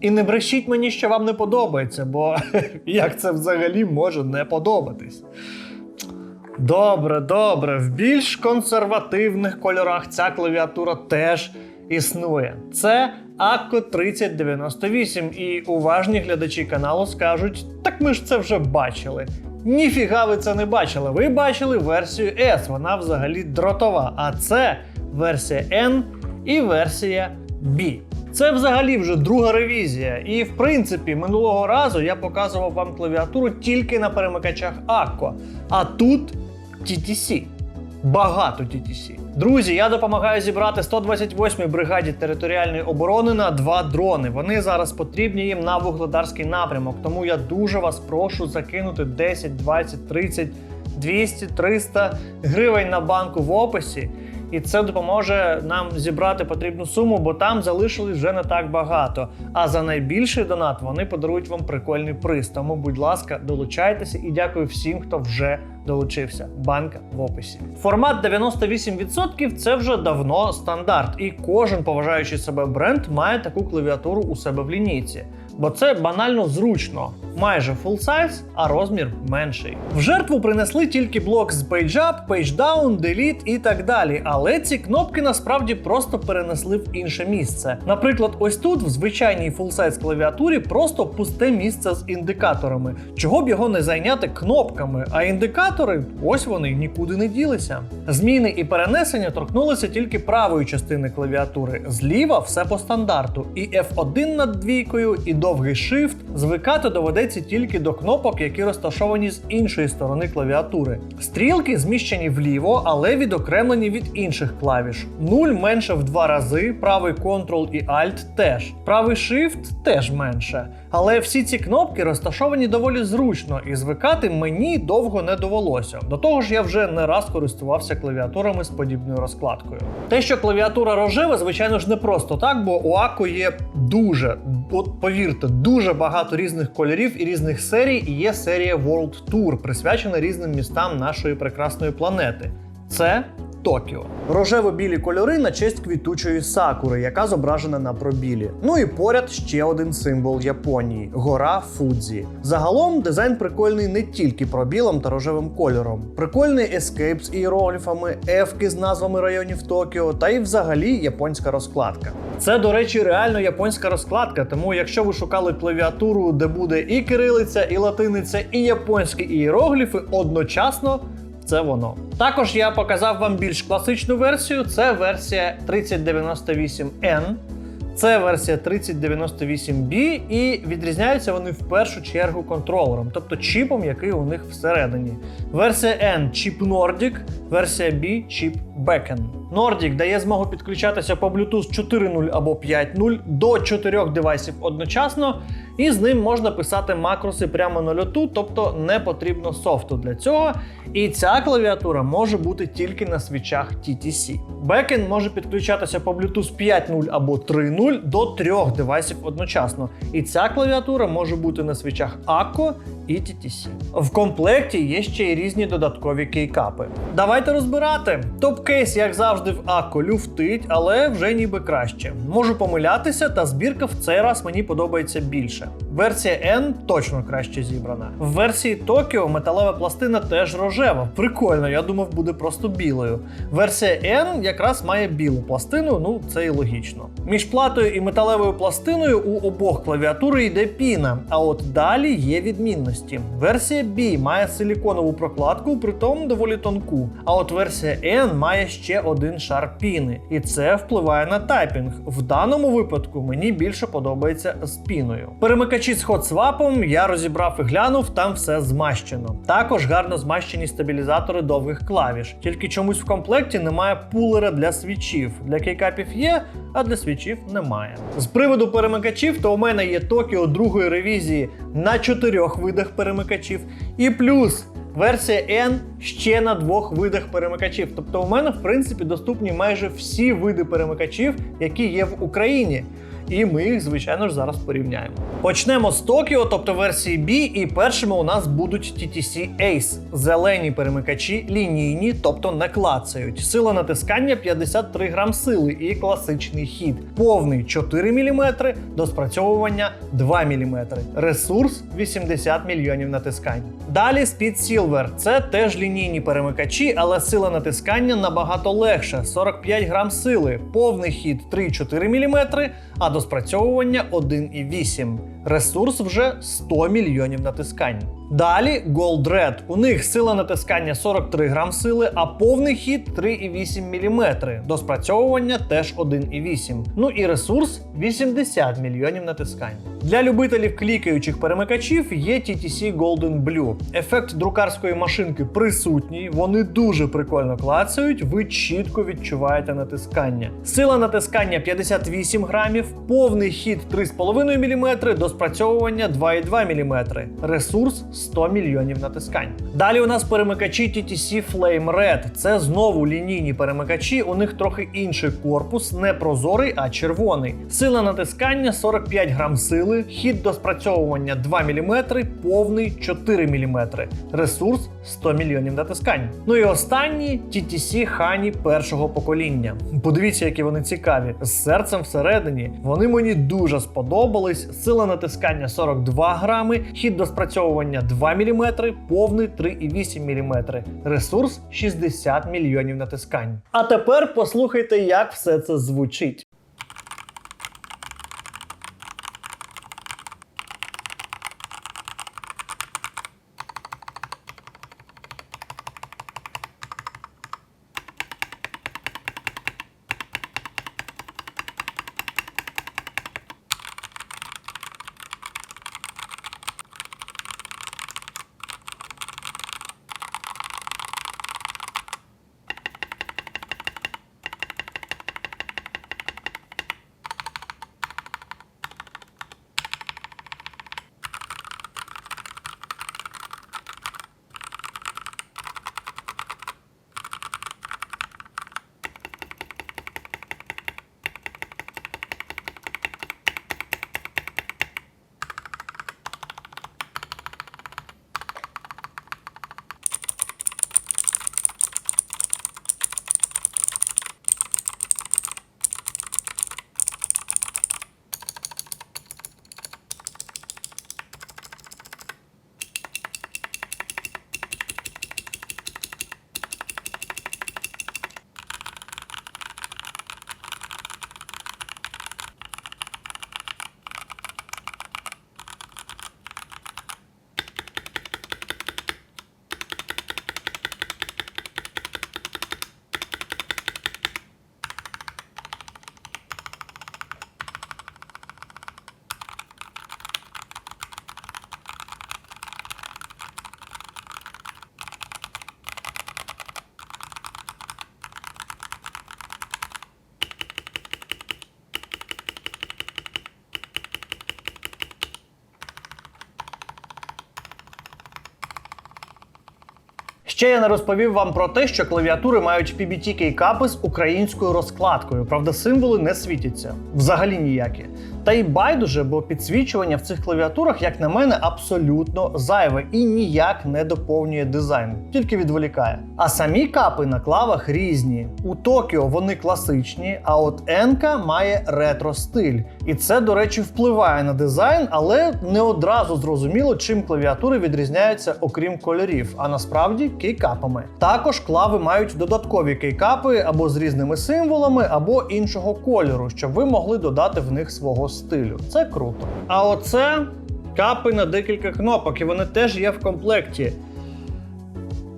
І не брешіть мені, що вам не подобається, бо як це взагалі може не подобатись? Добре, в більш консервативних кольорах ця клавіатура теж існує. Це Акко 3098, і уважні глядачі каналу скажуть, так ми ж це вже бачили. Ніфіга ви це не бачили, ви бачили версію S, вона взагалі дротова, а це версія N і версія B. Це взагалі вже друга ревізія, і в принципі минулого разу я показував вам клавіатуру тільки на перемикачах Акко, а тут TTC. Багато TTC. Друзі, я допомагаю зібрати 128-й бригаді територіальної оборони на 2 дрони. Вони зараз потрібні їм на Вугледарський напрямок, тому я дуже вас прошу закинути 10, 20, 30, 200, 300 гривень на банку в описі. І це допоможе нам зібрати потрібну суму, бо там залишилось вже не так багато. А за найбільший донат вони подарують вам прикольний приз. Тому, будь ласка, долучайтеся і дякую всім, хто вже долучився. Банка в описі. Формат 98% – це вже давно стандарт. І кожен поважаючий себе бренд має таку клавіатуру у себе в лінійці. Бо це банально зручно. Майже full size, а розмір менший. В жертву принесли тільки блок з Page Up, Page Down, Delete і так далі. Але ці кнопки насправді просто перенесли в інше місце. Наприклад, ось тут в звичайній full size клавіатурі просто пусте місце з індикаторами. Чого б його не зайняти кнопками, а індикатори, ось вони, нікуди не ділися. Зміни і перенесення торкнулися тільки правої частини клавіатури. Зліва все по стандарту. І F1 над двійкою, і довгий Shift. Звикати доведеться тільки до кнопок, які розташовані з іншої сторони клавіатури. Стрілки зміщені вліво, але відокремлені від інших клавіш. 0 менше в 2 рази, правий Ctrl і Alt теж. Правий Shift теж менше. Але всі ці кнопки розташовані доволі зручно, і звикати мені довго не довелося. До того ж, я вже не раз користувався клавіатурами з подібною розкладкою. Те, що клавіатура рожева, звичайно ж не просто так, бо у Акко є дуже, от повірте, дуже багато різних кольорів і різних серій, і є серія World Tour, присвячена різним містам нашої прекрасної планети. Це Токіо. Рожево-білі кольори на честь квітучої сакури, яка зображена на пробілі. Ну і поряд ще один символ Японії – гора Фудзі. Загалом дизайн прикольний не тільки пробілом та рожевим кольором. Прикольний ескейп з іерогліфами, ефки з назвами районів Токіо та й взагалі японська розкладка. Це, до речі, реально японська розкладка, тому якщо ви шукали клавіатуру, де буде і кирилиця, і латиниця, і японські іерогліфи одночасно, це воно. Також я показав вам більш класичну версію, це версія 3098N, це версія 3098B, і відрізняються вони в першу чергу контролером, тобто чіпом, який у них всередині. Версія N – чіп Nordic, версія B – чіп Beacon. Nordic дає змогу підключатися по Bluetooth 4.0 або 5.0 до 4 девайсів одночасно, і з ним можна писати макроси прямо на льоту, тобто не потрібно софту для цього. І ця клавіатура може бути тільки на свічах TTC. Beacon може підключатися по Bluetooth 5.0 або 3.0 до 3 девайсів одночасно. І ця клавіатура може бути на свічах Акко і TTC. В комплекті є ще й різні додаткові кейкапи. Давайте розбирати. Топ-кейс, як завжди, в Акко люфтить, але вже ніби краще. Можу помилятися, та збірка в цей раз мені подобається більше. Версія N точно краще зібрана. В версії Токіо металева пластина теж рожева. Прикольно, я думав, буде просто білою. Версія N якраз має білу пластину, ну це і логічно. Між платою і металевою пластиною у обох клавіатури йде піна, а от далі є відмінності. Версія B має силіконову прокладку, притом доволі тонку. А от версія N має ще один шар піни. І це впливає на тайпінг. В даному випадку мені більше подобається з піною. Перемикачі з хотсвапом я розібрав і глянув, там все змащено. Також гарно змащені стабілізатори довгих клавіш. Тільки чомусь в комплекті немає пулера для свічів. Для кейкапів є, а для свічів немає. З приводу перемикачів, то у мене є Токіо другої ревізії на 4 видах перемикачів. І плюс версія N ще на 2 видах перемикачів. Тобто у мене, в принципі, доступні майже всі види перемикачів, які є в Україні. і ми їх, звичайно ж, зараз порівняємо. Почнемо з Tokyo, тобто версії B, і першими у нас будуть TTC Ace. Зелені перемикачі, лінійні, тобто не клацають. Сила натискання 53 грам сили і класичний хід. Повний 4 мм, до спрацьовування 2 мм. Ресурс 80 мільйонів натискань. Далі Speed Silver. Це теж лінійні перемикачі, але сила натискання набагато легша – 45 грам сили. Повний хід 3,4 мм, а до спрацьовування 1,8. Ресурс вже 100 мільйонів натискань. Далі Gold Red. У них сила натискання 43 грам сили, а повний хід 3,8 мм. До спрацьовування теж 1,8. Ну і ресурс 80 мільйонів натискань. Для любителів клікаючих перемикачів є TTC Golden Blue. Ефект друкарської машинки присутній, вони дуже прикольно клацають, ви чітко відчуваєте натискання. Сила натискання 58 грамів, повний хід 3,5 мм, до спрацьовування 2,2 мм. Ресурс 100 мільйонів натискань. Далі у нас перемикачі TTC Flame Red. Це знову лінійні перемикачі, у них трохи інший корпус, не прозорий, а червоний. Сила натискання 45 грам сили, хід до спрацьовування 2 мм, повний 4 мм. Ресурс 100 мільйонів натискань. Ну і останні TTC Honey першого покоління. Подивіться, які вони цікаві. З серцем всередині. Вони мені дуже сподобались. Сила натискання 42 грами, хід до спрацьовування 2 мм, повний 3,8 мм. Ресурс 60 мільйонів натискань. А тепер послухайте, як все це звучить. Ще я не розповів вам про те, що клавіатури мають PBT кейкапи з українською розкладкою, правда символи не світяться. Взагалі ніякі. Та й байдуже, бо підсвічування в цих клавіатурах, як на мене, абсолютно зайве і ніяк не доповнює дизайн, тільки відволікає. А самі капи на клавах різні. У Tokyo вони класичні, а от Enka має ретро-стиль. І це, до речі, впливає на дизайн, але не одразу зрозуміло, чим клавіатури відрізняються, окрім кольорів, а насправді кейкапами. Також клави мають додаткові кейкапи або з різними символами, або іншого кольору, щоб ви могли додати в них свого стилю. Це круто. А оце капи на декілька кнопок, і вони теж є в комплекті.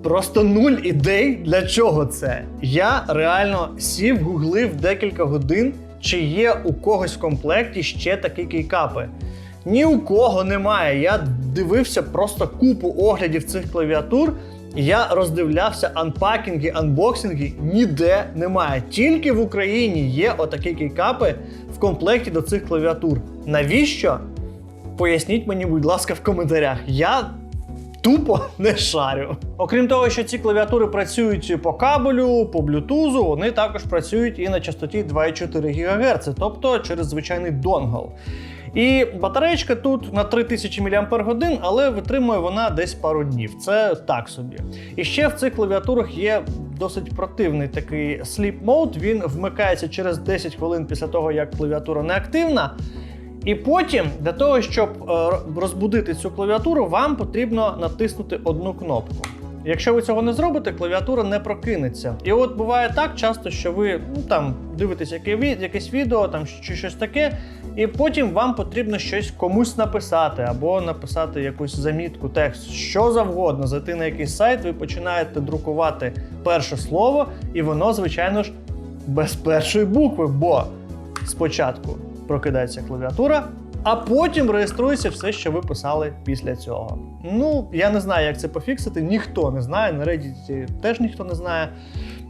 Просто нуль ідей, для чого це. Я реально сів, гуглив декілька годин, чи є у когось в комплекті ще такі кейкапи. Ні у кого немає. Я дивився просто купу оглядів цих клавіатур, я роздивлявся анпакінги, анбоксинги, ніде немає. Тільки в Україні є отакі кейкапи в комплекті до цих клавіатур. Навіщо? Поясніть мені, будь ласка, в коментарях. Я тупо не шарю. Окрім того, що ці клавіатури працюють по кабелю, по блютузу, вони також працюють і на частоті 2,4 ГГц, тобто через звичайний донгл. І батареєчка тут на 3000 мАч, але витримує вона десь пару днів. Це так собі. І ще в цих клавіатурах є досить противний такий sleep mode. Він вмикається через 10 хвилин після того, як клавіатура не активна. І потім, для того, щоб розбудити цю клавіатуру, вам потрібно натиснути одну кнопку. Якщо ви цього не зробите, клавіатура не прокинеться. І от буває так часто, що ви дивитесь якесь відео чи щось таке, і потім вам потрібно щось комусь написати, або написати якусь замітку, текст, що завгодно, зайти на якийсь сайт, ви починаєте друкувати перше слово, і воно, звичайно ж, без першої букви, бо спочатку прокидається клавіатура, а потім реєструється все, що ви писали після цього. Я не знаю, як це пофіксити, ніхто не знає, на Reddit теж ніхто не знає.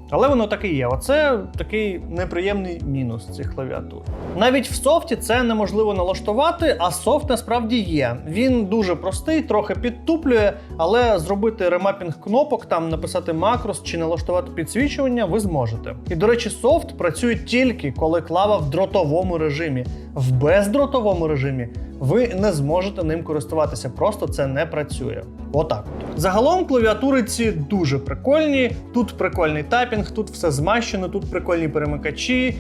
Але воно так і є. Оце такий неприємний мінус цих клавіатур. Навіть в софті це неможливо налаштувати, а софт насправді є. Він дуже простий, трохи підтуплює, але зробити ремапінг кнопок, написати макрос чи налаштувати підсвічування ви зможете. І, до речі, софт працює тільки, коли клава в дротовому режимі. В бездротовому режимі ви не зможете ним користуватися, просто це не працює. Отак. Загалом клавіатури ці дуже прикольні, тут прикольний тайпінг, тут все змащено, тут прикольні перемикачі,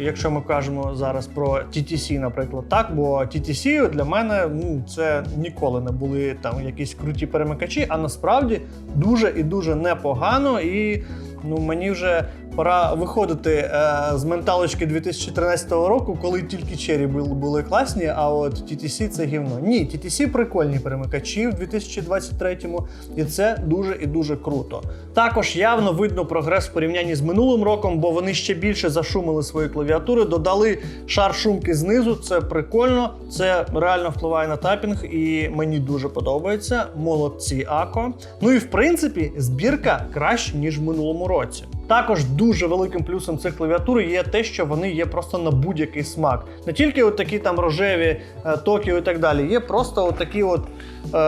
якщо ми кажемо зараз про TTC, наприклад, так, бо TTC для мене, це ніколи не були якісь круті перемикачі, а насправді дуже і дуже непогано, і мені вже пора виходити з менталочки 2013 року, коли тільки Cherry були класні, а от TTC це гівно. Ні, TTC прикольні перемикачі в 2023-му, і це дуже і дуже круто. Також явно видно прогрес в порівнянні з минулим роком, бо вони ще більше зашумили свої клавіатури, додали шар шумки знизу, це прикольно, це реально впливає на тайпінг і мені дуже подобається. Молодці, Акко. І в принципі, збірка краще, ніж в минулому році. Також дуже великим плюсом цих клавіатур є те, що вони є просто на будь-який смак. Не тільки такі рожеві, Tokyo і так далі, є просто такі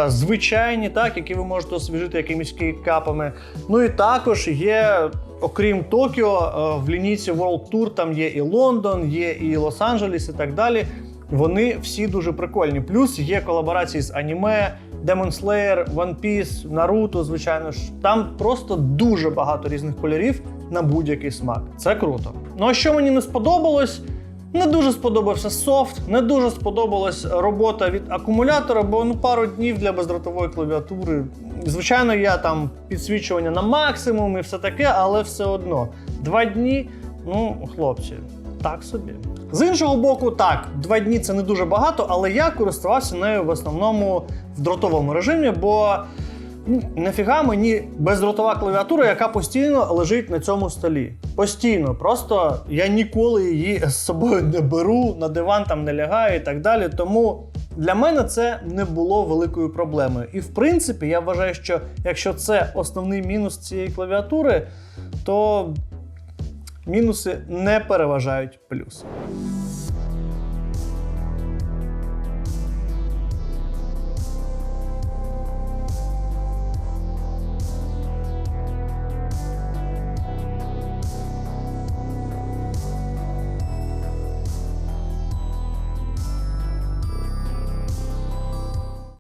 звичайні, які ви можете освіжити якимись кейкапами. І також є, окрім Tokyo, в лінійці World Tour там є і Лондон, є і Лос-Анджелес і так далі. Вони всі дуже прикольні. Плюс є колаборації з аніме, Demon Slayer, One Piece, Naruto, звичайно ж. Там просто дуже багато різних кольорів на будь-який смак. Це круто. А що мені не сподобалось? Не дуже сподобався софт, не дуже сподобалась робота від акумулятора, бо пару днів для бездротової клавіатури. Звичайно, я підсвічування на максимум і все таке, але все одно. 2 дні, хлопці, так собі. З іншого боку, так, 2 дні це не дуже багато, але я користувався нею в основному в дротовому режимі, бо нафіга мені бездротова клавіатура, яка постійно лежить на цьому столі. Постійно. Просто я ніколи її з собою не беру, на диван не лягаю і так далі. Тому для мене це не було великою проблемою. І в принципі, я вважаю, що якщо це основний мінус цієї клавіатури, то мінуси не переважають плюси.